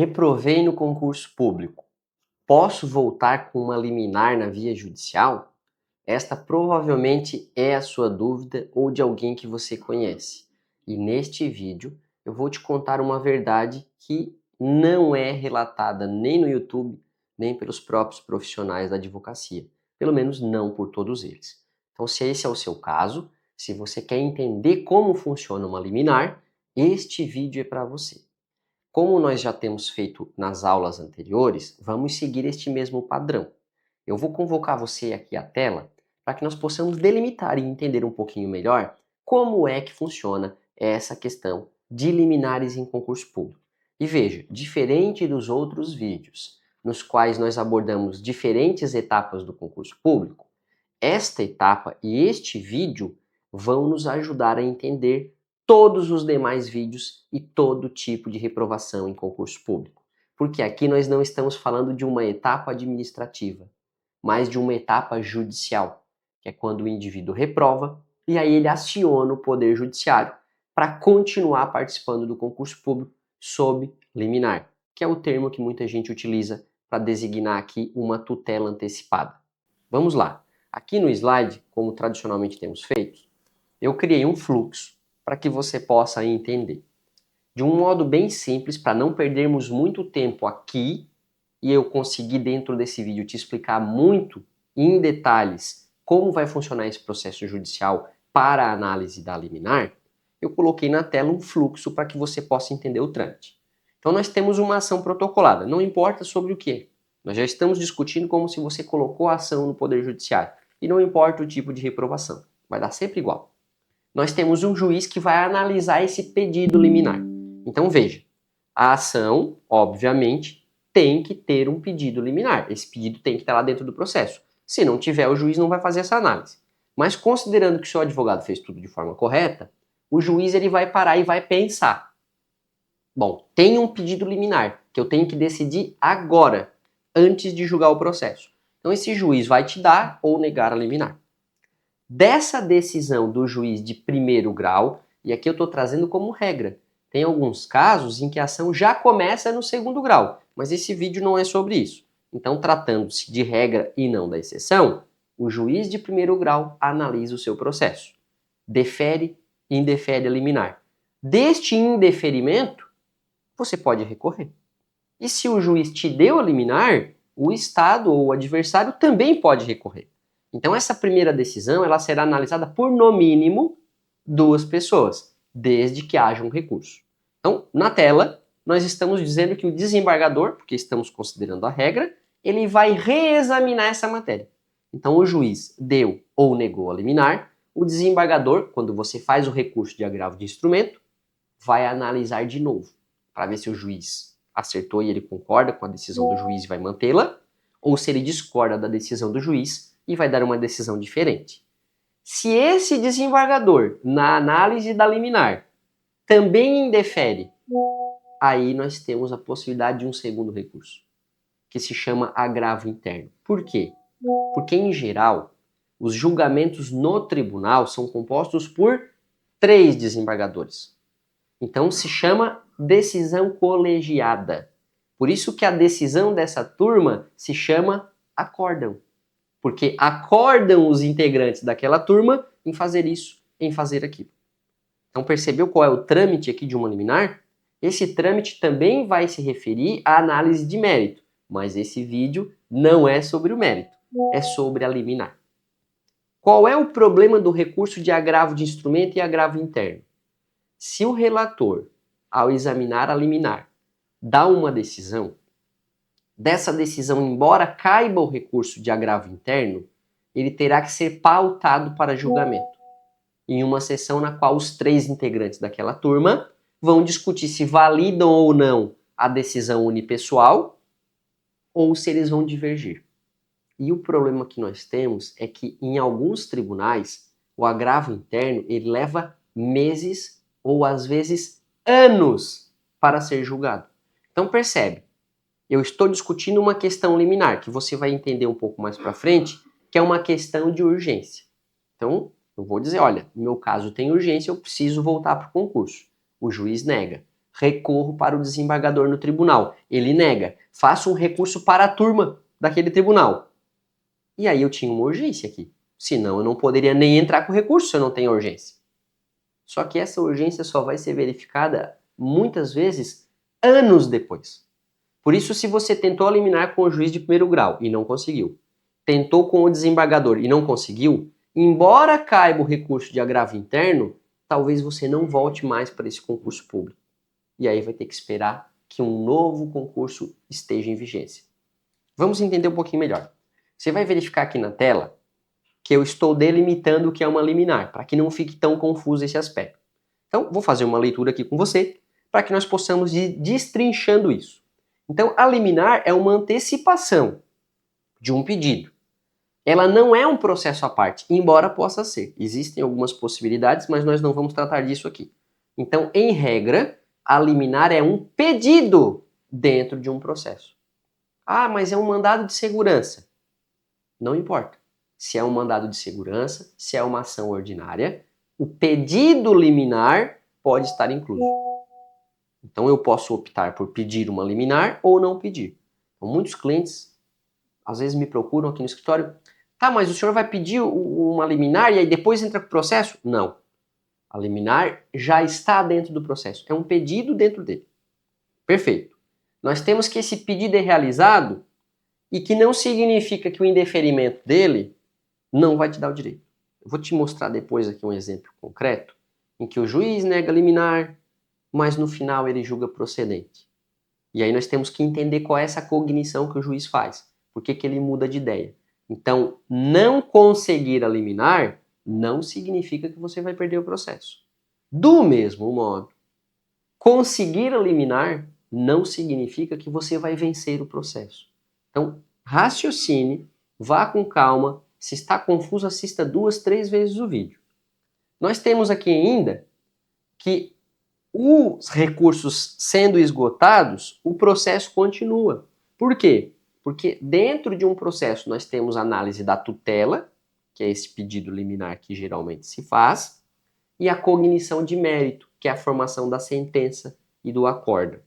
Reprovei no concurso público. Posso voltar com uma liminar na via judicial? Esta provavelmente é a sua dúvida ou de alguém que você conhece. E neste vídeo eu vou te contar uma verdade que não é relatada nem no YouTube, nem pelos próprios profissionais da advocacia. Pelo menos não por todos eles. Então, se esse é o seu caso, se você quer entender como funciona uma liminar, este vídeo é para você. Como nós já temos feito nas aulas anteriores, vamos seguir este mesmo padrão. Eu vou convocar você aqui à tela para que nós possamos delimitar e entender um pouquinho melhor como é que funciona essa questão de liminares em concurso público. E veja, diferente dos outros vídeos, nos quais nós abordamos diferentes etapas do concurso público, esta etapa e este vídeo vão nos ajudar a entender todos os demais vídeos e todo tipo de reprovação em concurso público. Porque aqui nós não estamos falando de uma etapa administrativa, mas de uma etapa judicial, que é quando o indivíduo reprova e aí ele aciona o Poder Judiciário para continuar participando do concurso público sob liminar, que é o termo que muita gente utiliza para designar aqui uma tutela antecipada. Vamos lá. Aqui no slide, como tradicionalmente temos feito, eu criei um fluxo para que você possa entender. De um modo bem simples, para não perdermos muito tempo aqui, e eu conseguir dentro desse vídeo te explicar muito em detalhes como vai funcionar esse processo judicial para a análise da liminar, eu coloquei na tela um fluxo para que você possa entender o trâmite. Então nós temos uma ação protocolada, não importa sobre o que. Nós já estamos discutindo como se você colocou a ação no Poder Judiciário. E não importa o tipo de reprovação, vai dar sempre igual. Nós temos um juiz que vai analisar esse pedido liminar. Então veja, a ação, obviamente, tem que ter um pedido liminar. Esse pedido tem que estar lá dentro do processo. Se não tiver, o juiz não vai fazer essa análise. Mas considerando que o seu advogado fez tudo de forma correta, o juiz ele vai parar e vai pensar. Bom, tem um pedido liminar que eu tenho que decidir agora, antes de julgar o processo. Então esse juiz vai te dar ou negar a liminar. Dessa decisão do juiz de primeiro grau, e aqui eu estou trazendo como regra, tem alguns casos em que a ação já começa no segundo grau, mas esse vídeo não é sobre isso. Então, tratando-se de regra e não da exceção, o juiz de primeiro grau analisa o seu processo. Defere e indefere a liminar. Deste indeferimento, você pode recorrer. E se o juiz te deu a liminar, o Estado ou o adversário também pode recorrer. Então essa primeira decisão ela será analisada por, no mínimo, 2 pessoas, desde que haja um recurso. Então, na tela, nós estamos dizendo que o desembargador, porque estamos considerando a regra, ele vai reexaminar essa matéria. Então o juiz deu ou negou a liminar, o desembargador, quando você faz o recurso de agravo de instrumento, vai analisar de novo, para ver se o juiz acertou e ele concorda com a decisão do juiz e vai mantê-la, ou se ele discorda da decisão do juiz e vai dar uma decisão diferente. Se esse desembargador, na análise da liminar, também indefere, aí nós temos a possibilidade de um segundo recurso, que se chama agravo interno. Por quê? Porque, em geral, os julgamentos no tribunal são compostos por 3 desembargadores. Então se chama decisão colegiada. Por isso que a decisão dessa turma se chama acórdão. Porque acordam os integrantes daquela turma em fazer isso, em fazer aquilo. Então percebeu qual é o trâmite aqui de uma liminar? Esse trâmite também vai se referir à análise de mérito, mas esse vídeo não é sobre o mérito, é sobre a liminar. Qual é o problema do recurso de agravo de instrumento e agravo interno? Se o relator, ao examinar a liminar, dá uma decisão, dessa decisão, embora caiba o recurso de agravo interno, ele terá que ser pautado para julgamento, em uma sessão na qual os 3 integrantes daquela turma vão discutir se validam ou não a decisão unipessoal ou se eles vão divergir. E o problema que nós temos é que em alguns tribunais o agravo interno ele leva meses ou às vezes anos para ser julgado. Então percebe, eu estou discutindo uma questão liminar, que você vai entender um pouco mais para frente, que é uma questão de urgência. Então eu vou dizer, olha, no meu caso tem urgência, eu preciso voltar para o concurso. O juiz nega. recorro para o desembargador no tribunal. Ele nega. Faço um recurso para a turma daquele tribunal. E aí eu tinha uma urgência aqui. Senão eu não poderia nem entrar com o recurso se eu não tenho urgência. Só que essa urgência só vai ser verificada muitas vezes anos depois. Por isso, se você tentou liminar com o juiz de primeiro grau e não conseguiu, tentou com o desembargador e não conseguiu, embora caiba o recurso de agravo interno, talvez você não volte mais para esse concurso público. E aí vai ter que esperar que um novo concurso esteja em vigência. Vamos entender um pouquinho melhor. Você vai verificar aqui na tela que eu estou delimitando o que é uma liminar, para que não fique tão confuso esse aspecto. Então, vou fazer uma leitura aqui com você, para que nós possamos ir destrinchando isso. Então, a liminar é uma antecipação de um pedido. Ela não é um processo à parte, embora possa ser. Existem algumas possibilidades, mas nós não vamos tratar disso aqui. Então, em regra, a liminar é um pedido dentro de um processo. Ah, mas é um mandado de segurança. Não importa. Se é um mandado de segurança, se é uma ação ordinária, o pedido liminar pode estar incluso. Então eu posso optar por pedir uma liminar ou não pedir. Então, muitos clientes às vezes me procuram aqui no escritório. Tá, mas o senhor vai pedir uma liminar e aí depois entra com o processo? Não. A liminar já está dentro do processo. É um pedido dentro dele. Perfeito. Nós temos que esse pedido é realizado e que não significa que o indeferimento dele não vai te dar o direito. Eu vou te mostrar depois aqui um exemplo concreto em que o juiz nega liminar, mas no final ele julga procedente. E aí nós temos que entender qual é essa cognição que o juiz faz. Por que ele muda de ideia? Então, não conseguir a liminar não significa que você vai perder o processo. Do mesmo modo, conseguir a liminar não significa que você vai vencer o processo. Então, raciocine, vá com calma. Se está confuso, assista 2, 3 vezes o vídeo. Nós temos aqui ainda que os recursos sendo esgotados, o processo continua. Por quê? Porque dentro de um processo nós temos a análise da tutela, que é esse pedido liminar que geralmente se faz, e a cognição de mérito, que é a formação da sentença e do acórdão.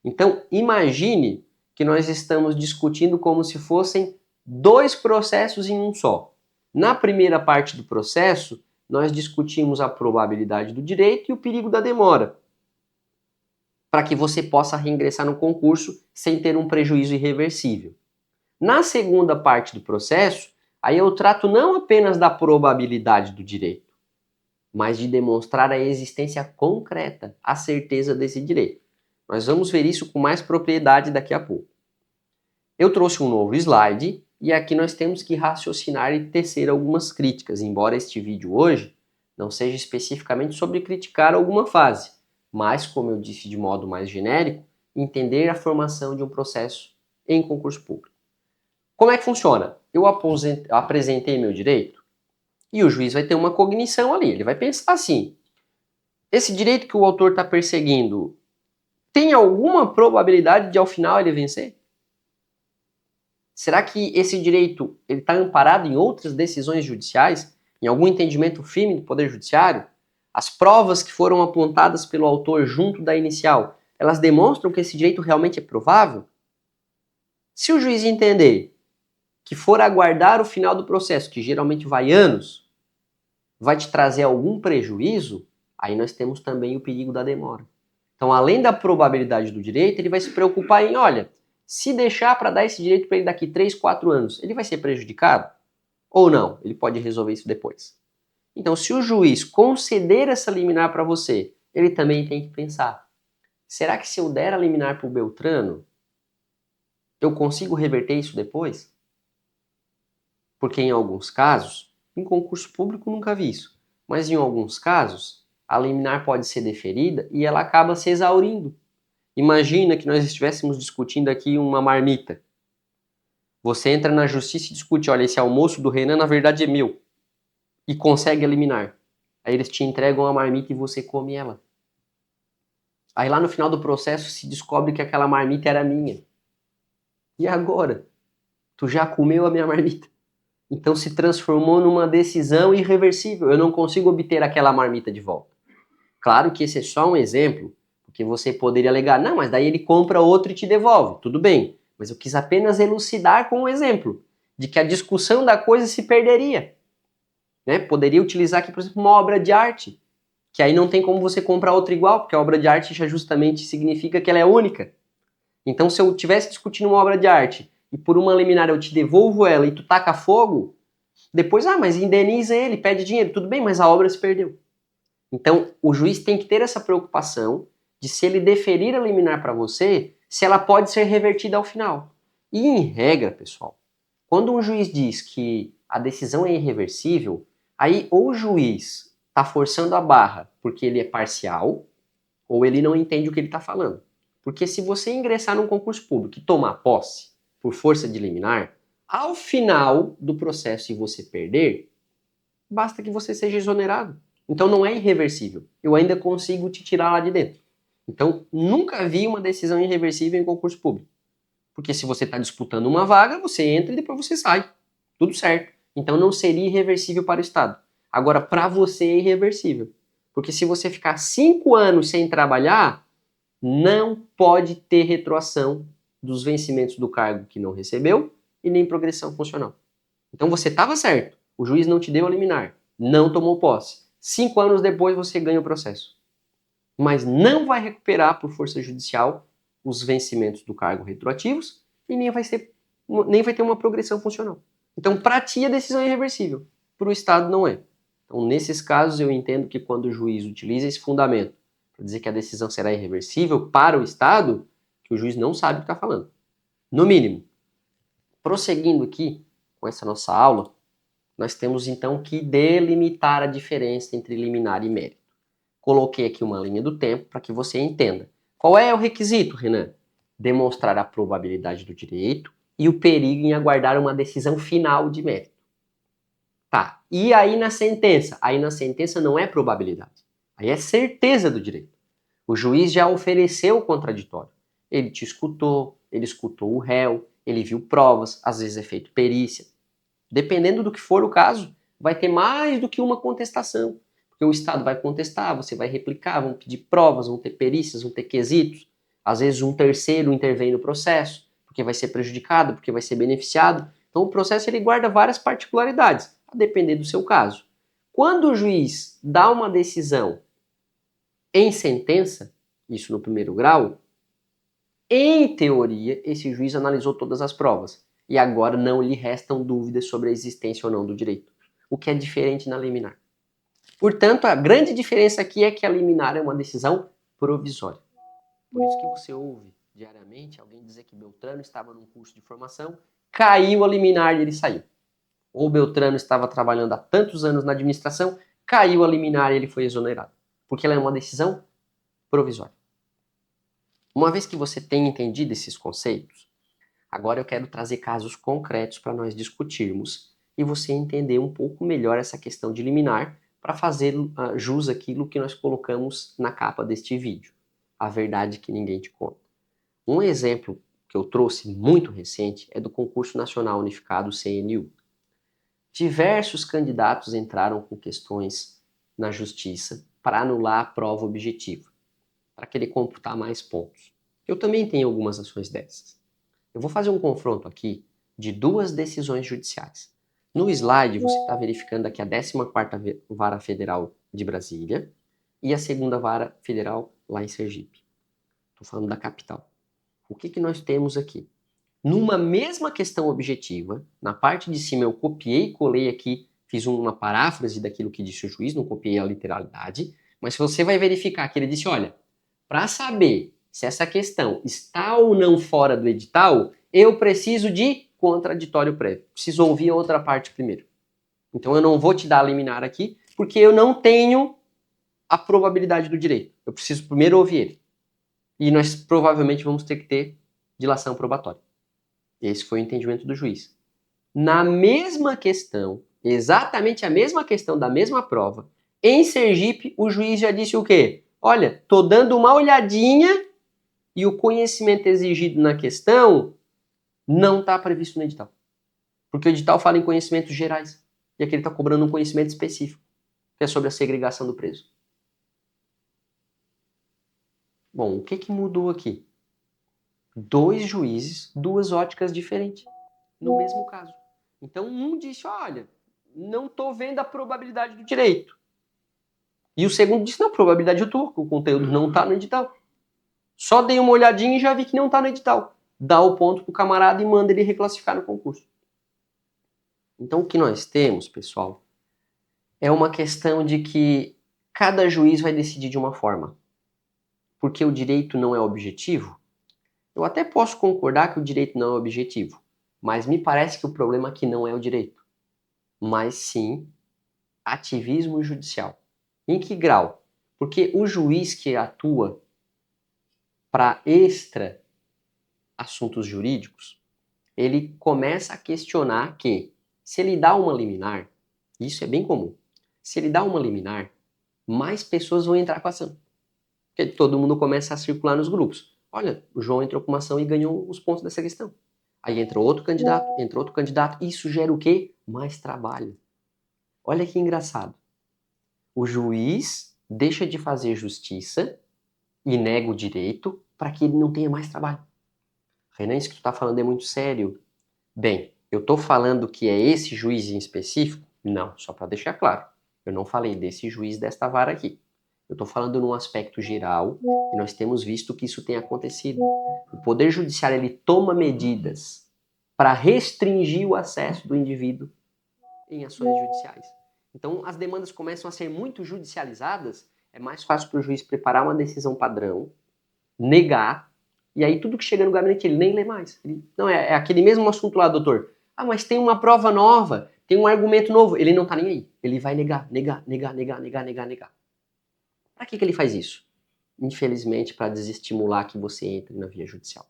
Então, imagine que nós estamos discutindo como se fossem 2 processos em um só. Na primeira parte do processo, nós discutimos a probabilidade do direito e o perigo da demora, para que você possa reingressar no concurso sem ter um prejuízo irreversível. Na segunda parte do processo, aí eu trato não apenas da probabilidade do direito, mas de demonstrar a existência concreta, a certeza desse direito. Nós vamos ver isso com mais propriedade daqui a pouco. Eu trouxe um novo slide e aqui nós temos que raciocinar e tecer algumas críticas, embora este vídeo hoje não seja especificamente sobre criticar alguma fase, mas, como eu disse de modo mais genérico, entender a formação de um processo em concurso público. Como é que funciona? Eu apresentei meu direito e o juiz vai ter uma cognição ali, ele vai pensar assim, esse direito que o autor está perseguindo tem alguma probabilidade de ao final ele vencer? Será que esse direito está amparado em outras decisões judiciais? Em algum entendimento firme do Poder Judiciário? As provas que foram apontadas pelo autor junto da inicial, elas demonstram que esse direito realmente é provável? Se o juiz entender que for aguardar o final do processo, que geralmente vai anos, vai te trazer algum prejuízo, aí nós temos também o perigo da demora. Então, além da probabilidade do direito, ele vai se preocupar em, olha, se deixar para dar esse direito para ele daqui 3, 4 anos, ele vai ser prejudicado? Ou não? Ele pode resolver isso depois. Então, se o juiz conceder essa liminar para você, ele também tem que pensar, será que se eu der a liminar para o Beltrano, eu consigo reverter isso depois? Porque em alguns casos, em concurso público nunca vi isso, mas em alguns casos, a liminar pode ser deferida e ela acaba se exaurindo. Imagina que nós estivéssemos discutindo aqui uma marmita. Você entra na justiça e discute, olha, esse almoço do Renan na verdade é meu. E consegue eliminar. Aí eles te entregam a marmita e você come ela. Aí lá no final do processo se descobre que aquela marmita era minha. E agora? Tu já comeu a minha marmita. Então se transformou numa decisão irreversível. Eu não consigo obter aquela marmita de volta. Claro que esse é só um exemplo, Porque você poderia alegar, não, mas daí ele compra outro e te devolve. Tudo bem, mas eu quis apenas elucidar com um exemplo de que a discussão da coisa se perderia. Né? Poderia utilizar aqui, por exemplo, uma obra de arte, que aí não tem como você comprar outra igual, porque a obra de arte já justamente significa que ela é única. Então, se eu estivesse discutindo uma obra de arte e por uma liminar eu te devolvo ela e tu taca fogo, depois, mas indeniza ele, pede dinheiro, tudo bem, mas a obra se perdeu. Então, o juiz tem que ter essa preocupação de, se ele deferir a liminar para você, se ela pode ser revertida ao final. E, em regra, pessoal, quando um juiz diz que a decisão é irreversível, aí ou o juiz está forçando a barra porque ele é parcial, ou ele não entende o que ele está falando. Porque se você ingressar num concurso público e tomar posse por força de liminar, ao final do processo e você perder, basta que você seja exonerado. Então não é irreversível. Eu ainda consigo te tirar lá de dentro. Então nunca vi uma decisão irreversível em concurso público. Porque se você está disputando uma vaga, você entra e depois você sai. Tudo certo. Então não seria irreversível para o Estado. Agora, para você é irreversível. Porque se você ficar 5 anos sem trabalhar, não pode ter retroação dos vencimentos do cargo que não recebeu e nem progressão funcional. Então você estava certo. O juiz não te deu a liminar. Não tomou posse. 5 anos depois você ganha o processo. Mas não vai recuperar por força judicial os vencimentos do cargo retroativos e nem vai ter uma progressão funcional. Então, para ti, a decisão é irreversível. Para o Estado, não é. Então, nesses casos, eu entendo que quando o juiz utiliza esse fundamento para dizer que a decisão será irreversível para o Estado, que o juiz não sabe o que está falando. No mínimo. Prosseguindo aqui com essa nossa aula, nós temos então que delimitar a diferença entre liminar e mérito. Coloquei aqui uma linha do tempo para que você entenda. Qual é o requisito, Renan? Demonstrar a probabilidade do direito e o perigo em aguardar uma decisão final de mérito. Tá, e aí na sentença? Aí na sentença não é probabilidade. Aí é certeza do direito. O juiz já ofereceu o contraditório. Ele te escutou, ele escutou o réu, ele viu provas, às vezes é feito perícia. Dependendo do que for o caso, vai ter mais do que uma contestação. Porque o Estado vai contestar, você vai replicar, vão pedir provas, vão ter perícias, vão ter quesitos. Às vezes um terceiro intervém no processo, porque vai ser prejudicado, porque vai ser beneficiado. Então o processo ele guarda várias particularidades, a depender do seu caso. Quando o juiz dá uma decisão em sentença, isso no primeiro grau, em teoria, esse juiz analisou todas as provas e agora não lhe restam dúvidas sobre a existência ou não do direito, o que é diferente na liminar. Portanto, a grande diferença aqui é que a liminar é uma decisão provisória. Por isso que você ouve diariamente alguém dizer que Beltrano estava num curso de formação, caiu a liminar e ele saiu. Ou Beltrano estava trabalhando há tantos anos na administração, caiu a liminar e ele foi exonerado. Porque ela é uma decisão provisória. Uma vez que você tem entendido esses conceitos, agora eu quero trazer casos concretos para nós discutirmos e você entender um pouco melhor essa questão de liminar para fazer jus àquilo que nós colocamos na capa deste vídeo. A verdade que ninguém te conta. Um exemplo que eu trouxe muito recente é do Concurso Nacional Unificado CNU. Diversos candidatos entraram com questões na justiça para anular a prova objetiva, para querer computar mais pontos. Eu também tenho algumas ações dessas. Eu vou fazer um confronto aqui de duas decisões judiciais. No slide você está verificando aqui a 14ª Vara Federal de Brasília e a 2ª Vara Federal lá em Sergipe. Estou falando da capital. O que nós temos aqui? Numa mesma questão objetiva, na parte de cima eu copiei e colei aqui, fiz uma paráfrase daquilo que disse o juiz, não copiei a literalidade, mas você vai verificar que ele disse, olha, para saber se essa questão está ou não fora do edital, eu preciso de contraditório prévio. Preciso ouvir a outra parte primeiro. Então eu não vou te dar a liminar aqui, porque eu não tenho a probabilidade do direito. Eu preciso primeiro ouvir ele. E nós provavelmente vamos ter que ter dilação probatória. Esse foi o entendimento do juiz. Na mesma questão, exatamente a mesma questão da mesma prova, em Sergipe, o juiz já disse o quê? Olha, tô dando uma olhadinha e o conhecimento exigido na questão não está previsto no edital. Porque o edital fala em conhecimentos gerais. E aqui ele está cobrando um conhecimento específico, que é sobre a segregação do preso. Bom, o que que mudou aqui? 2 juízes, 2 óticas diferentes, no mesmo caso. Então, um disse, olha, não estou vendo a probabilidade do direito. E o segundo disse, não, probabilidade eu estou, o conteúdo não está no edital. Só dei uma olhadinha e já vi que não está no edital. Dá o ponto para o camarada e manda ele reclassificar no concurso. Então, o que nós temos, pessoal, é uma questão de que cada juiz vai decidir de uma forma. Porque o direito não é objetivo, eu até posso concordar que o direito não é objetivo, mas me parece que o problema aqui não é o direito, mas sim ativismo judicial. Em que grau? Porque o juiz que atua para extra assuntos jurídicos, ele começa a questionar que, se ele dá uma liminar, isso é bem comum, se ele dá uma liminar, mais pessoas vão entrar com a ação. Porque todo mundo começa a circular nos grupos. Olha, o João entrou com uma ação e ganhou os pontos dessa questão. Aí entra outro candidato. Isso gera o quê? Mais trabalho. Olha que engraçado. O juiz deixa de fazer justiça e nega o direito para que ele não tenha mais trabalho. Renan, isso que tu está falando é muito sério. Bem, eu estou falando que é esse juiz em específico? Não, só para deixar claro. Eu não falei desse juiz desta vara aqui. Eu estou falando num aspecto geral e nós temos visto que isso tem acontecido. O Poder Judiciário ele toma medidas para restringir o acesso do indivíduo em ações judiciais. Então, as demandas começam a ser muito judicializadas, é mais fácil para o juiz preparar uma decisão padrão, negar, e aí tudo que chega no gabinete ele nem lê mais. Ele, não, é aquele mesmo assunto lá, doutor. Ah, mas tem uma prova nova, tem um argumento novo. Ele não está nem aí. Ele vai negar. Para que ele faz isso? Infelizmente, para desestimular que você entre na via judicial.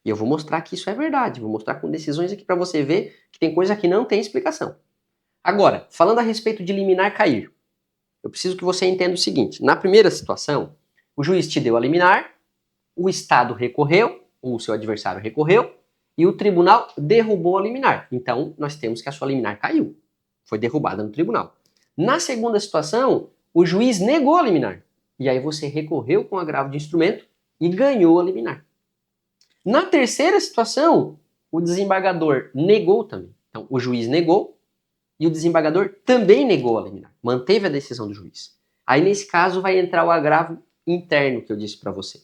E eu vou mostrar que isso é verdade. Vou mostrar com decisões aqui para você ver que tem coisa que não tem explicação. Agora, falando a respeito de liminar cair, eu preciso que você entenda o seguinte. Na primeira situação, o juiz te deu a liminar, o Estado recorreu, ou o seu adversário recorreu, e o tribunal derrubou a liminar. Então, nós temos que a sua liminar caiu. Foi derrubada no tribunal. Na segunda situação, o juiz negou a liminar. E aí você recorreu com agravo de instrumento e ganhou a liminar. Na terceira situação, o desembargador negou também. Então, o juiz negou e o desembargador também negou a liminar. Manteve a decisão do juiz. Aí, nesse caso, vai entrar o agravo interno que eu disse para você.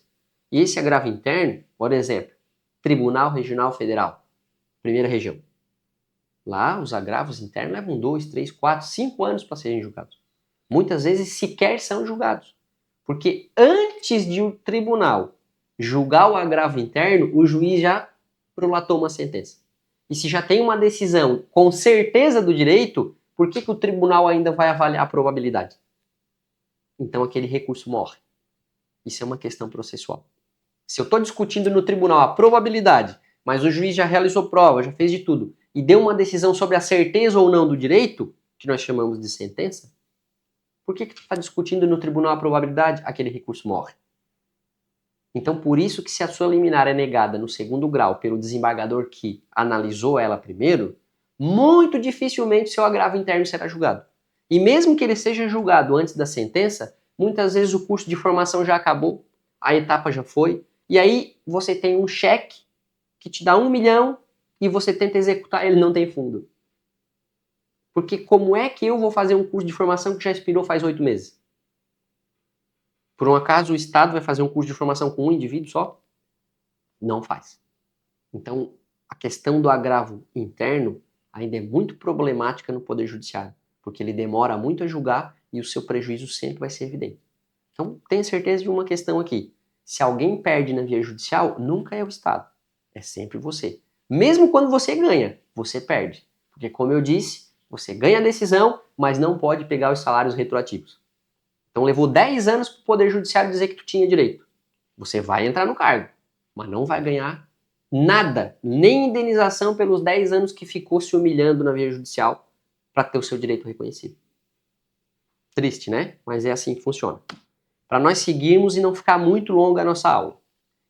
E esse agravo interno, por exemplo, Tribunal Regional Federal, primeira região. Lá, os agravos internos levam 2, 3, 4, 5 anos para serem julgados. Muitas vezes sequer são julgados. Porque antes de o tribunal julgar o agravo interno, o juiz já prolatou uma sentença. E se já tem uma decisão com certeza do direito, por que o tribunal ainda vai avaliar a probabilidade? Então aquele recurso morre. Isso é uma questão processual. Se eu estou discutindo no tribunal a probabilidade, mas o juiz já realizou prova, já fez de tudo, e deu uma decisão sobre a certeza ou não do direito, que nós chamamos de sentença, por que tu está discutindo no tribunal a probabilidade? Aquele recurso morre. Então, por isso que se a sua liminar é negada no segundo grau pelo desembargador que analisou ela primeiro, muito dificilmente seu agravo interno será julgado. E mesmo que ele seja julgado antes da sentença, muitas vezes o curso de formação já acabou, a etapa já foi, e aí você tem um cheque que te dá 1 milhão e você tenta executar, ele não tem fundo. Porque como é que eu vou fazer um curso de formação que já expirou faz 8 meses? Por um acaso o Estado vai fazer um curso de formação com um indivíduo só? Não faz. Então, a questão do agravo interno ainda é muito problemática no Poder Judiciário, porque ele demora muito a julgar e o seu prejuízo sempre vai ser evidente. Então, tenha certeza de uma questão aqui. Se alguém perde na via judicial, nunca é o Estado. É sempre você. Mesmo quando você ganha, você perde. Porque, como eu disse, você ganha a decisão, mas não pode pegar os salários retroativos. Então, levou 10 anos para o Poder Judiciário dizer que tu tinha direito. Você vai entrar no cargo, mas não vai ganhar nada, nem indenização pelos 10 anos que ficou se humilhando na via judicial para ter o seu direito reconhecido. Triste, né? Mas é assim que funciona. Para nós seguirmos e não ficar muito longa a nossa aula.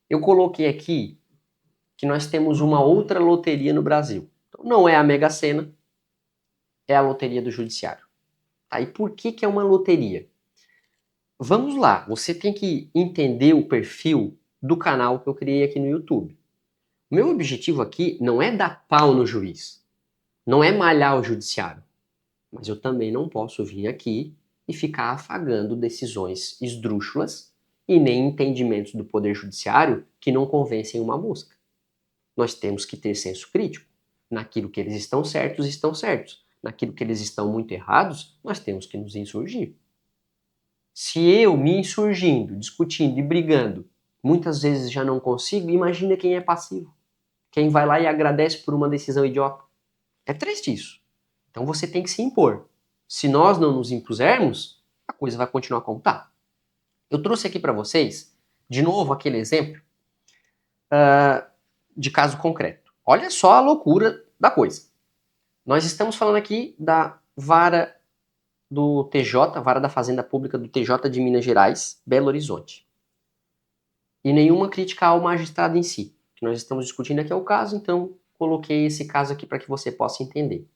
Eu coloquei aqui que nós temos uma outra loteria no Brasil. Então, não é a Mega Sena, é a loteria do Judiciário. Tá? E por que é uma loteria? Vamos lá, você tem que entender o perfil do canal que eu criei aqui no YouTube. O meu objetivo aqui não é dar pau no juiz, não é malhar o judiciário, mas eu também não posso vir aqui e ficar afagando decisões esdrúxulas e nem entendimentos do Poder Judiciário que não convencem uma mosca. Nós temos que ter senso crítico. Naquilo que eles estão certos. Naquilo que eles estão muito errados, nós temos que nos insurgir. Se eu me insurgindo, discutindo e brigando, muitas vezes já não consigo, imagina quem é passivo. Quem vai lá e agradece por uma decisão idiota. É triste isso. Então você tem que se impor. Se nós não nos impusermos, a coisa vai continuar como está. Eu trouxe aqui para vocês, de novo, aquele exemplo de caso concreto. Olha só a loucura da coisa. Nós estamos falando aqui da vara do TJ, vara da Fazenda Pública do TJ de Minas Gerais, Belo Horizonte. E nenhuma crítica ao magistrado em si. O que nós estamos discutindo aqui é o caso, então coloquei esse caso aqui para que você possa entender.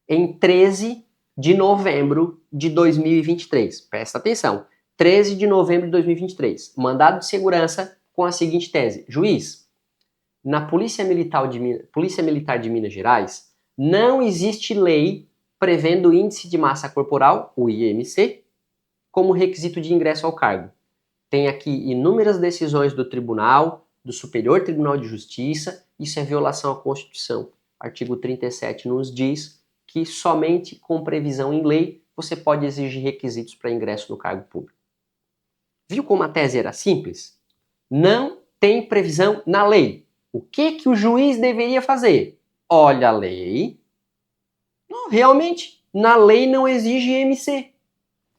Em 13 de novembro de 2023, presta atenção, 13 de novembro de 2023, mandado de segurança com a seguinte tese: juiz, na Polícia Militar de Minas Gerais, não existe lei prevendo o índice de massa corporal, o IMC, como requisito de ingresso ao cargo. Tem aqui inúmeras decisões do Tribunal, do Superior Tribunal de Justiça, isso é violação à Constituição. Artigo 37 nos diz que somente com previsão em lei você pode exigir requisitos para ingresso no cargo público. Viu como a tese era simples? Não tem previsão na lei. O que o juiz deveria fazer? Olha a lei. Não, realmente, na lei não exige IMC.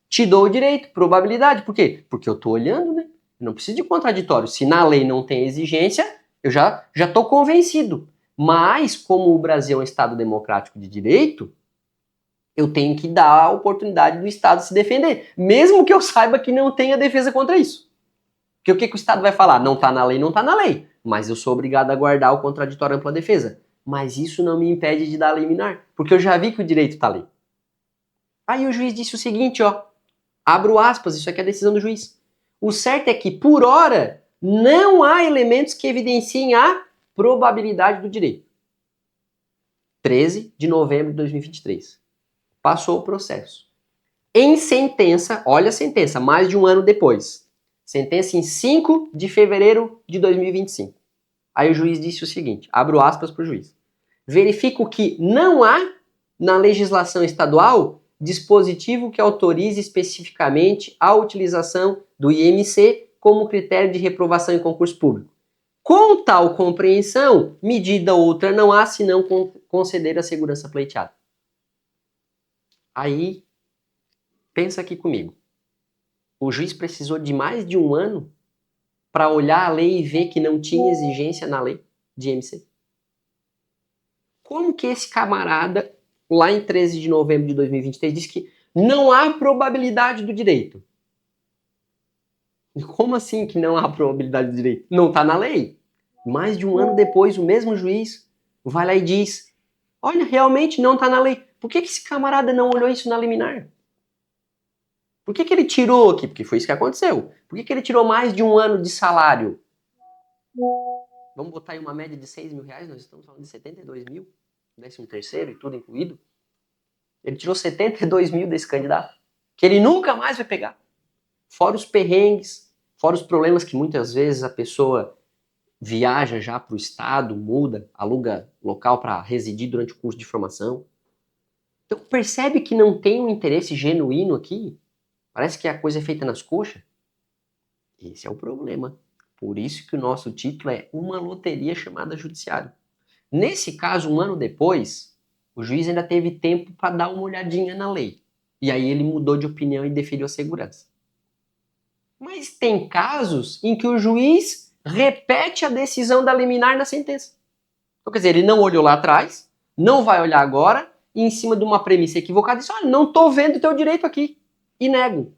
Te dou o direito, probabilidade. Por quê? Porque eu estou olhando, né? Eu não preciso de contraditório. Se na lei não tem exigência, eu já estou convencido. Mas, como o Brasil é um Estado democrático de direito, eu tenho que dar a oportunidade do Estado se defender. Mesmo que eu saiba que não tenha defesa contra isso. Porque o que o Estado vai falar? Não está na lei, não está na lei. Mas eu sou obrigado a guardar o contraditório ampla defesa. Mas isso não me impede de dar a liminar. Porque eu já vi que o direito está ali. Aí o juiz disse o seguinte, ó. Abro aspas, isso aqui é a decisão do juiz. O certo é que, por hora, não há elementos que evidenciem a probabilidade do direito. 13 de novembro de 2023. Passou o processo. Em sentença, olha a sentença, mais de um ano depois. Sentença em 5 de fevereiro de 2025. Aí o juiz disse o seguinte, abro aspas para o juiz. Verifico que não há, na legislação estadual, dispositivo que autorize especificamente a utilização do IMC como critério de reprovação em concurso público. Com tal compreensão, medida outra não há senão conceder a segurança pleiteada. Aí, pensa aqui comigo. O juiz precisou de mais de um ano para olhar a lei e ver que não tinha exigência na lei de IMC. Como que esse camarada, lá em 13 de novembro de 2023, disse que não há probabilidade do direito? Como assim que não há probabilidade do direito? Não está na lei. Mais de um ano depois, o mesmo juiz vai lá e diz: olha, realmente não está na lei. Por que esse camarada não olhou isso na liminar? Por que ele tirou aqui? Porque foi isso que aconteceu. Por que ele tirou mais de um ano de salário? Vamos botar aí uma média de 6 mil reais, nós estamos falando de 72 mil, 13º e tudo incluído. Ele tirou 72 mil desse candidato, que ele nunca mais vai pegar. Fora os perrengues, fora os problemas que muitas vezes a pessoa viaja já para o estado, muda, aluga local para residir durante o curso de formação. Então percebe que não tem um interesse genuíno aqui? Parece que a coisa é feita nas coxas. Esse é o problema. Por isso que o nosso título é Uma Loteria Chamada Judiciário. Nesse caso, um ano depois, o juiz ainda teve tempo para dar uma olhadinha na lei. E aí ele mudou de opinião e deferiu a segurança. Mas tem casos em que o juiz repete a decisão da liminar na sentença. Então, quer dizer, ele não olhou lá atrás, não vai olhar agora, e em cima de uma premissa equivocada, diz, olha, não estou vendo o teu direito aqui. E nego.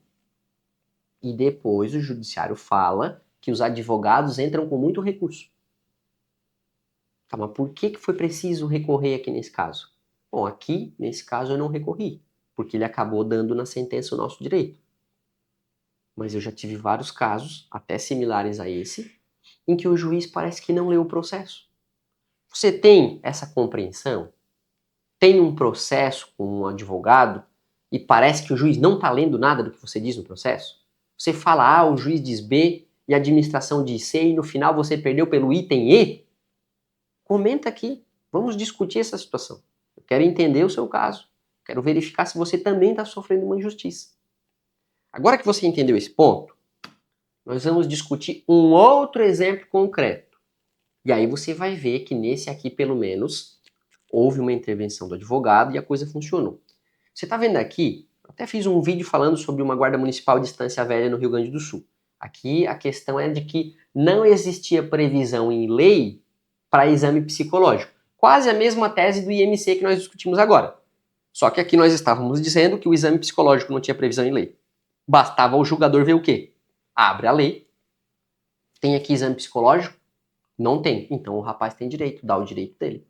E depois o judiciário fala que os advogados entram com muito recurso. Tá, mas por que foi preciso recorrer aqui nesse caso? Bom, aqui, nesse caso, eu não recorri, porque ele acabou dando na sentença o nosso direito. Mas eu já tive vários casos, até similares a esse, em que o juiz parece que não leu o processo. Você tem essa compreensão? Tem um processo com um advogado e parece que o juiz não está lendo nada do que você diz no processo? Você fala A, o juiz diz B e a administração diz C e no final você perdeu pelo item E? Comenta aqui. Vamos discutir essa situação. Eu quero entender o seu caso. Quero verificar se você também está sofrendo uma injustiça. Agora que você entendeu esse ponto, nós vamos discutir um outro exemplo concreto. E aí você vai ver que nesse aqui, pelo menos, houve uma intervenção do advogado e a coisa funcionou. Você está vendo aqui? Eu até fiz um vídeo falando sobre uma guarda municipal de Estância Velha no Rio Grande do Sul. Aqui a questão é de que não existia previsão em lei para exame psicológico. Quase a mesma tese do IMC que nós discutimos agora. Só que aqui nós estávamos dizendo que o exame psicológico não tinha previsão em lei. Bastava o julgador ver o quê? Abre a lei. Tem aqui exame psicológico? Não tem. Então o rapaz tem direito, dá o direito dele.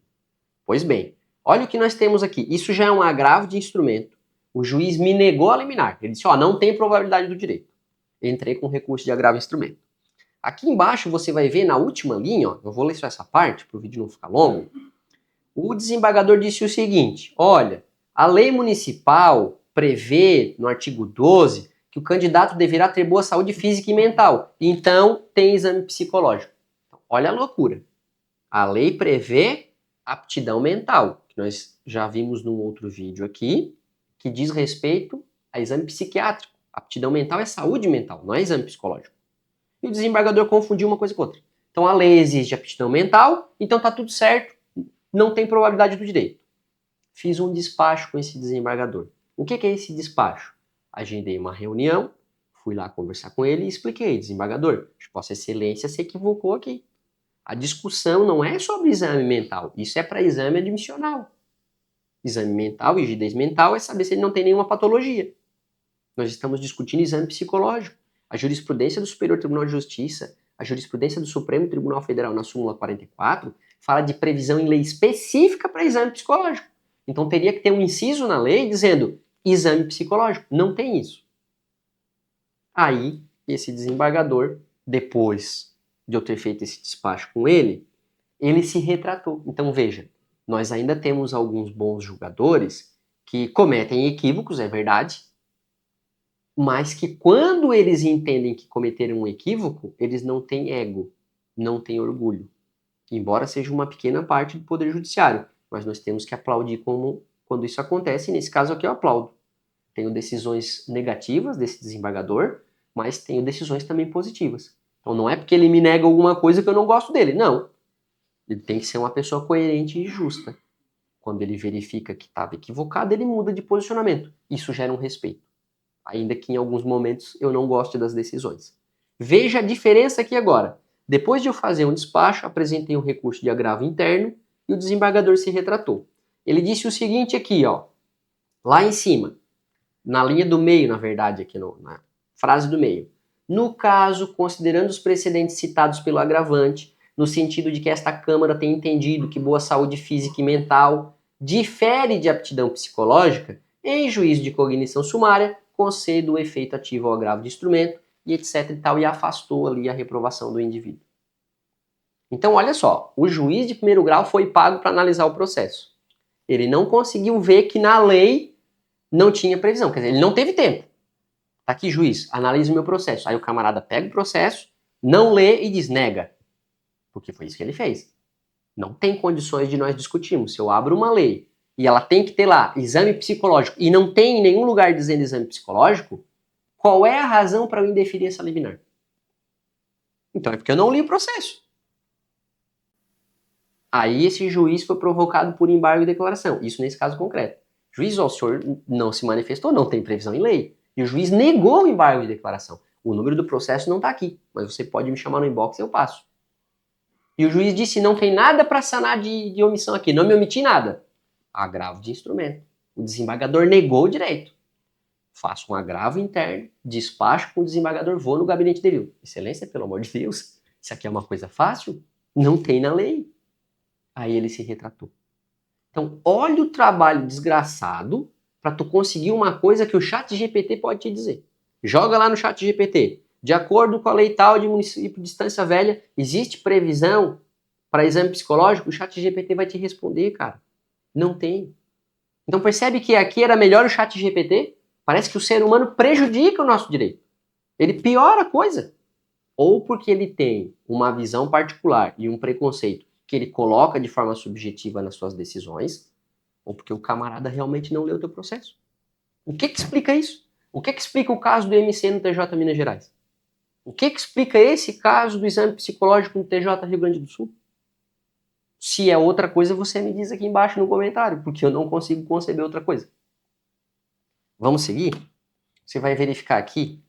Pois bem, olha o que nós temos aqui. Isso já é um agravo de instrumento. O juiz me negou a liminar. Ele disse, ó, não tem probabilidade do direito. Entrei com recurso de agravo de instrumento. Aqui embaixo você vai ver na última linha, ó, eu vou ler só essa parte para o vídeo não ficar longo. O desembargador disse o seguinte, olha, a lei municipal prevê no artigo 12 que o candidato deverá ter boa saúde física e mental. Então tem exame psicológico. Olha a loucura. A lei prevê aptidão mental, que nós já vimos num outro vídeo aqui, que diz respeito a exame psiquiátrico. Aptidão mental é saúde mental, não é exame psicológico. E o desembargador confundiu uma coisa com outra. Então a lei exige aptidão mental, então tá tudo certo, não tem probabilidade do direito. Fiz um despacho com esse desembargador. O que é esse despacho? Agendei uma reunião, fui lá conversar com ele e expliquei, desembargador, Vossa Excelência se equivocou aqui. A discussão não é sobre exame mental, isso é para exame admissional. Exame mental, rigidez mental, é saber se ele não tem nenhuma patologia. Nós estamos discutindo exame psicológico. A jurisprudência do Superior Tribunal de Justiça, a jurisprudência do Supremo Tribunal Federal na súmula 44, fala de previsão em lei específica para exame psicológico. Então teria que ter um inciso na lei dizendo exame psicológico. Não tem isso. Aí, esse desembargador, depois de eu ter feito esse despacho com ele se retratou. Então veja, nós ainda temos alguns bons julgadores que cometem equívocos, é verdade, mas que quando eles entendem que cometeram um equívoco, eles não têm ego, não têm orgulho. Embora seja uma pequena parte do Poder Judiciário, mas nós temos que aplaudir quando isso acontece, e nesse caso aqui eu aplaudo. Tenho decisões negativas desse desembargador, mas tenho decisões também positivas. Então não é porque ele me nega alguma coisa que eu não gosto dele, não. Ele tem que ser uma pessoa coerente e justa. Quando ele verifica que estava equivocado, ele muda de posicionamento. Isso gera um respeito. Ainda que em alguns momentos eu não goste das decisões. Veja a diferença aqui agora. Depois de eu fazer um despacho, apresentei um recurso de agravo interno e o desembargador se retratou. Ele disse o seguinte aqui, ó, lá em cima, na linha do meio, na verdade, aqui na frase do meio. No caso, considerando os precedentes citados pelo agravante, no sentido de que esta Câmara tem entendido que boa saúde física e mental difere de aptidão psicológica, em juízo de cognição sumária, concedo o efeito ativo ao agravo de instrumento e etc e tal, e afastou ali a reprovação do indivíduo. Então, olha só, o juiz de primeiro grau foi pago para analisar o processo. Ele não conseguiu ver que na lei não tinha previsão, quer dizer, ele não teve tempo. Tá aqui, juiz, analise o meu processo. Aí o camarada pega o processo, não lê e diz nega. Porque foi isso que ele fez. Não tem condições de nós discutirmos. Se eu abro uma lei e ela tem que ter lá exame psicológico e não tem em nenhum lugar dizendo exame psicológico, qual é a razão para eu indeferir essa liminar? Então é porque eu não li o processo. Aí esse juiz foi provocado por embargo de declaração. Isso nesse caso concreto. Juiz, ó, o senhor não se manifestou, não tem previsão em lei. E o juiz negou o embargo de declaração. O número do processo não está aqui, mas você pode me chamar no inbox e eu passo. E o juiz disse, não tem nada para sanar de omissão aqui, não me omiti nada. Agravo de instrumento. O desembargador negou o direito. Faço um agravo interno, despacho com o desembargador, vou no gabinete dele. Excelência, pelo amor de Deus, isso aqui é uma coisa fácil? Não tem na lei. Aí ele se retratou. Então, olha o trabalho desgraçado para tu conseguir uma coisa que o chat GPT pode te dizer. Joga lá no chat GPT. De acordo com a lei tal de município de Estância Velha, existe previsão para exame psicológico? O chat GPT vai te responder, cara. Não tem. Então percebe que aqui era melhor o chat GPT? Parece que o ser humano prejudica o nosso direito. Ele piora a coisa. Ou porque ele tem uma visão particular e um preconceito que ele coloca de forma subjetiva nas suas decisões, ou porque o camarada realmente não leu o teu processo. O que explica isso? O que explica o caso do MC no TJ Minas Gerais? O que explica esse caso do exame psicológico no TJ Rio Grande do Sul? Se é outra coisa, você me diz aqui embaixo no comentário, porque eu não consigo conceber outra coisa. Vamos seguir? Você vai verificar aqui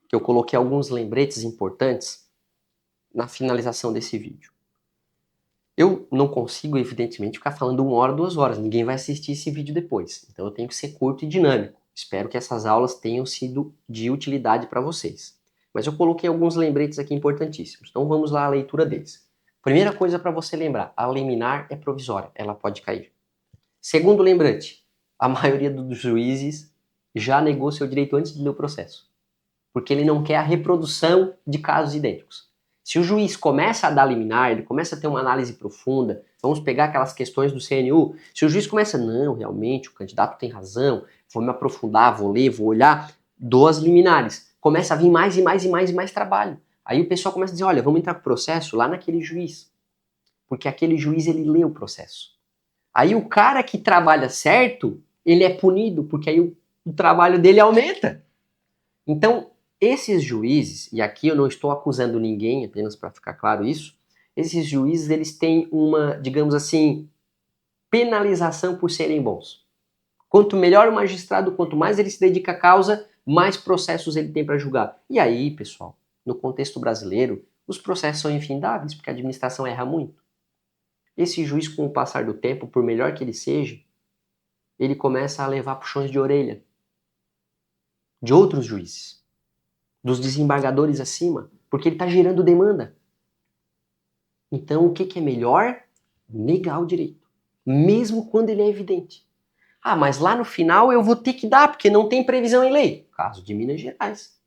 que eu coloquei alguns lembretes importantes na finalização desse vídeo. Eu não consigo, evidentemente, ficar falando 1 hora, 2 horas. Ninguém vai assistir esse vídeo depois. Então eu tenho que ser curto e dinâmico. Espero que essas aulas tenham sido de utilidade para vocês. Mas eu coloquei alguns lembretes aqui importantíssimos. Então vamos lá à leitura deles. Primeira coisa para você lembrar, a liminar é provisória, ela pode cair. Segundo lembrete, a maioria dos juízes já negou seu direito antes de ler o processo, porque ele não quer a reprodução de casos idênticos. Se o juiz começa a dar liminar, ele começa a ter uma análise profunda, vamos pegar aquelas questões do CNU, se o juiz começa, não, realmente, o candidato tem razão, vou me aprofundar, vou ler, vou olhar, dou as liminares. Começa a vir mais e mais e mais e mais trabalho. Aí o pessoal começa a dizer, olha, vamos entrar com o processo lá naquele juiz, porque aquele juiz, ele lê o processo. Aí o cara que trabalha certo, ele é punido, porque aí o trabalho dele aumenta. Então, esses juízes, e aqui eu não estou acusando ninguém, apenas para ficar claro isso, esses juízes, eles têm uma, digamos assim, penalização por serem bons. Quanto melhor o magistrado, quanto mais ele se dedica à causa, mais processos ele tem para julgar. E aí, pessoal, no contexto brasileiro, os processos são infindáveis, porque a administração erra muito. Esse juiz, com o passar do tempo, por melhor que ele seja, ele começa a levar puxões de orelha de outros juízes, dos desembargadores acima, porque ele está gerando demanda. Então, o que é melhor? Negar o direito, mesmo quando ele é evidente. Ah, mas lá no final eu vou ter que dar, porque não tem previsão em lei. Caso de Minas Gerais.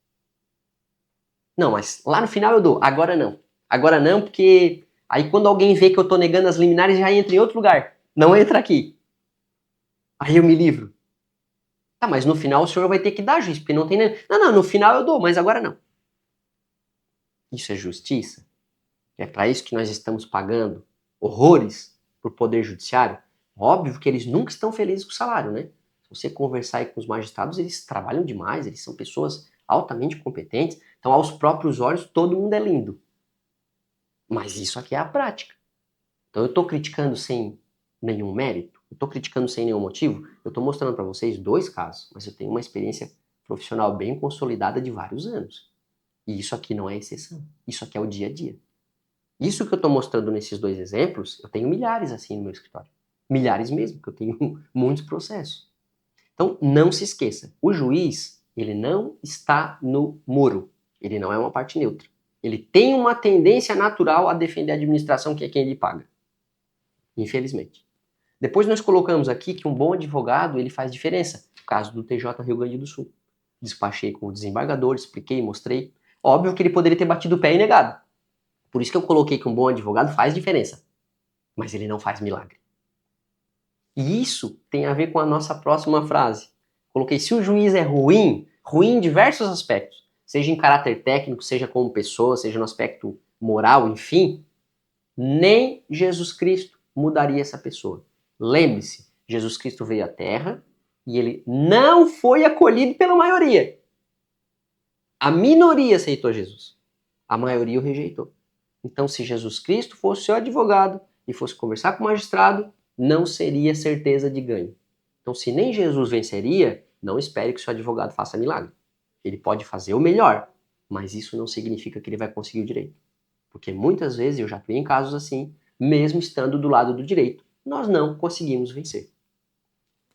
Não, mas lá no final eu dou, agora não. Agora não, porque aí quando alguém vê que eu estou negando as liminares, já entra em outro lugar. Não entra aqui. Aí eu me livro. Tá, mas no final o senhor vai ter que dar, juiz, porque não tem... Não, no final eu dou, mas agora não. Isso é justiça? É para isso que nós estamos pagando horrores por poder judiciário? Óbvio que eles nunca estão felizes com o salário, né? Se você conversar aí com os magistrados, eles trabalham demais, eles são pessoas altamente competentes, então aos próprios olhos todo mundo é lindo. Mas isso aqui é a prática. Então eu estou criticando sem nenhum mérito, eu estou criticando sem nenhum motivo, eu estou mostrando para vocês 2 casos, mas eu tenho uma experiência profissional bem consolidada de vários anos. E isso aqui não é exceção, isso aqui é o dia a dia. Isso que eu estou mostrando nesses 2 exemplos, eu tenho milhares assim no meu escritório. Milhares mesmo, porque eu tenho muitos processos. Então, não se esqueça, o juiz, ele não está no muro. Ele não é uma parte neutra. Ele tem uma tendência natural a defender a administração, que é quem ele paga. Infelizmente. Depois nós colocamos aqui que um bom advogado, ele faz diferença. No caso do TJ Rio Grande do Sul. Despachei com o desembargador, expliquei, mostrei. Óbvio que ele poderia ter batido o pé e negado. Por isso que eu coloquei que um bom advogado faz diferença. Mas ele não faz milagre. E isso tem a ver com a nossa próxima frase. Coloquei, se o juiz é ruim, ruim em diversos aspectos, seja em caráter técnico, seja como pessoa, seja no aspecto moral, enfim, nem Jesus Cristo mudaria essa pessoa. Lembre-se, Jesus Cristo veio à Terra e ele não foi acolhido pela maioria. A minoria aceitou Jesus. A maioria o rejeitou. Então, se Jesus Cristo fosse seu advogado e fosse conversar com o magistrado, não seria certeza de ganho. Então, se nem Jesus venceria, não espere que seu advogado faça milagre. Ele pode fazer o melhor, mas isso não significa que ele vai conseguir o direito. Porque muitas vezes eu já fui em casos assim, mesmo estando do lado do direito, nós não conseguimos vencer.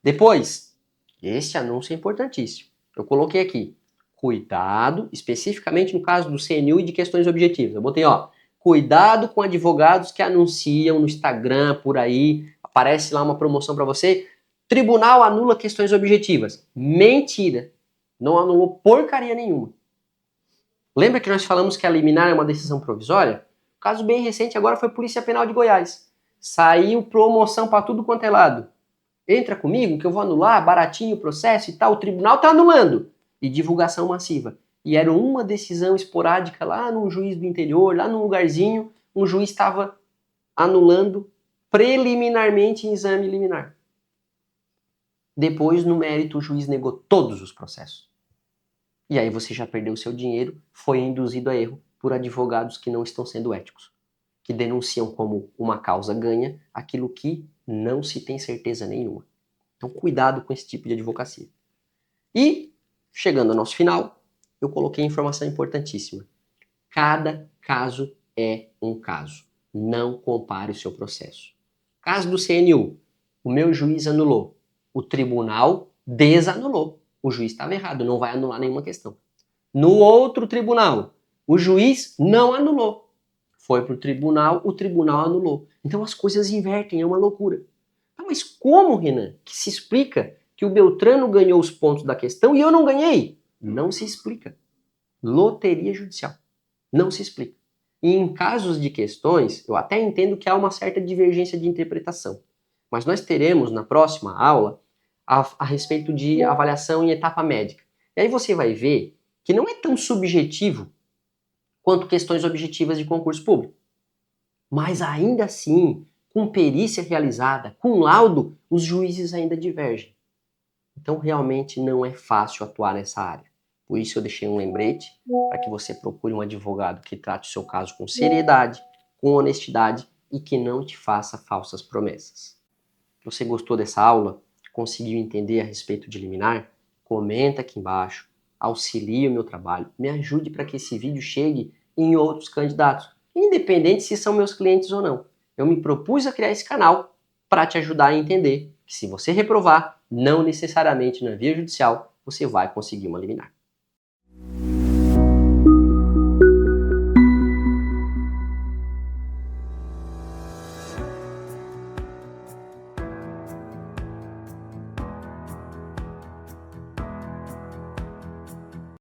Depois, esse anúncio é importantíssimo. Eu coloquei aqui, cuidado, especificamente no caso do CNU e de questões objetivas. Eu botei, cuidado com advogados que anunciam no Instagram, por aí, aparece lá uma promoção para você, tribunal anula questões objetivas. Mentira. Não anulou porcaria nenhuma. Lembra que nós falamos que a liminar é uma decisão provisória? Um caso bem recente agora foi a Polícia Penal de Goiás. Saiu promoção para tudo quanto é lado. Entra comigo que eu vou anular, baratinho o processo e tal. O tribunal está anulando. E divulgação massiva. E era uma decisão esporádica lá num juiz do interior, lá num lugarzinho, um juiz estava anulando preliminarmente em exame liminar. Depois, no mérito, o juiz negou todos os processos. E aí você já perdeu o seu dinheiro, foi induzido a erro por advogados que não estão sendo éticos, que denunciam como uma causa ganha aquilo que não se tem certeza nenhuma. Então, cuidado com esse tipo de advocacia. E, chegando ao nosso final, eu coloquei informação importantíssima. Cada caso é um caso. Não compare o seu processo. Caso do CNU, o meu juiz anulou. O tribunal desanulou. O juiz estava errado, não vai anular nenhuma questão. No outro tribunal, o juiz não anulou. Foi para o tribunal anulou. Então as coisas invertem, é uma loucura. Ah, mas como, Renan, que se explica que o Beltrano ganhou os pontos da questão e eu não ganhei? Não se explica. Loteria judicial. Não se explica. E em casos de questões, eu até entendo que há uma certa divergência de interpretação. Mas nós teremos na próxima aula a respeito de avaliação em etapa médica. E aí você vai ver que não é tão subjetivo quanto questões objetivas de concurso público. Mas ainda assim, com perícia realizada, com laudo, os juízes ainda divergem. Então realmente não é fácil atuar nessa área. Por isso eu deixei um lembrete para que você procure um advogado que trate o seu caso com seriedade, com honestidade e que não te faça falsas promessas. Se você gostou dessa aula, conseguiu entender a respeito de liminar, comenta aqui embaixo, auxilie o meu trabalho, me ajude para que esse vídeo chegue em outros candidatos, independente se são meus clientes ou não. Eu me propus a criar esse canal para te ajudar a entender que se você reprovar, não necessariamente na via judicial, você vai conseguir uma liminar.